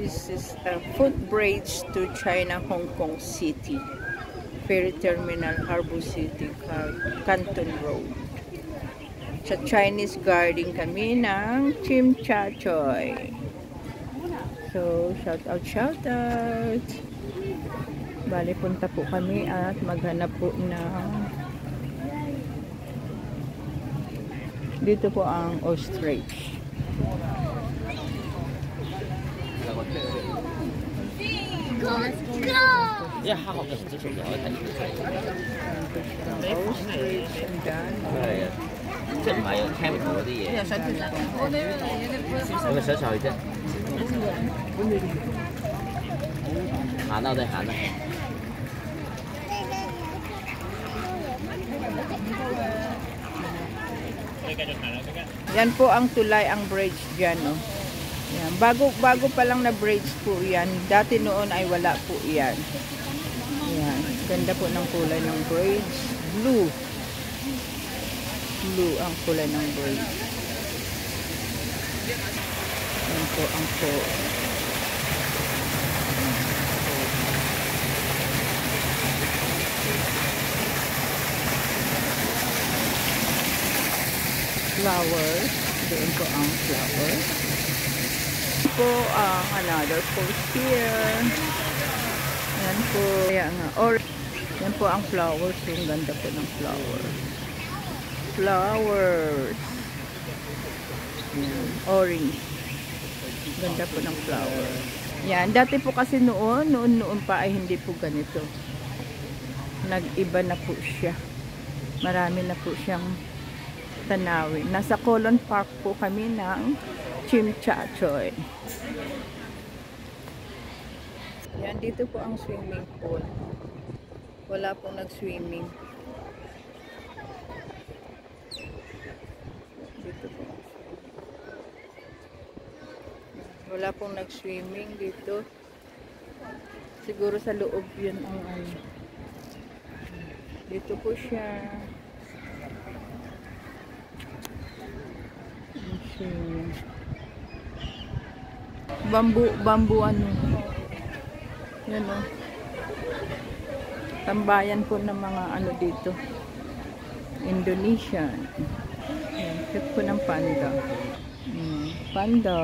This is a footbridge to China, Hong Kong City. Ferry Terminal, Harbour City, Canton Road. Sa Chinese Garden kami ng Chim Cha Choy. So, shout out. Bali, punta po kami at maghanap po ng dito po ang ostrich. 因為蝦殼嘅紅色熟就可以睇到出嚟。係啊，即係唔係 chemical 嗰啲嘢。你咪想上去啫。行啦，我哋行啦。Yan po ang tulay, ang bridge dyan, oh. Yan. Bago pa lang na bridge po yan. Dati noon ay wala po yan. Yan. Ganda po ng kulay ng bridge. Blue. Blue ang kulay ng bridge. Yan po ang po. Flowers. Doon po ang flowers. Po ang another post here. Yan po. Yan nga. Or, yan po ang flowers. Yung ganda po ng flowers. Flowers. Yan. Orange. Ganda po ng flowers. Yan. Dati po kasi noon pa ay hindi po ganito. Nag-iba na po siya. Marami na po siyang tanawin. Nasa Colon Park po kami ng Chim Cha Choy. Yan, dito po ang swimming pool. Wala pong nag-swimming. Dito po. Wala pong nag-swimming dito. Siguro sa loob yun ang ano. Dito po siya. Bambu ano. Yan o. Tambayan po ng mga ano dito. Indonesian. Yan. Cute po ng panda. Panda.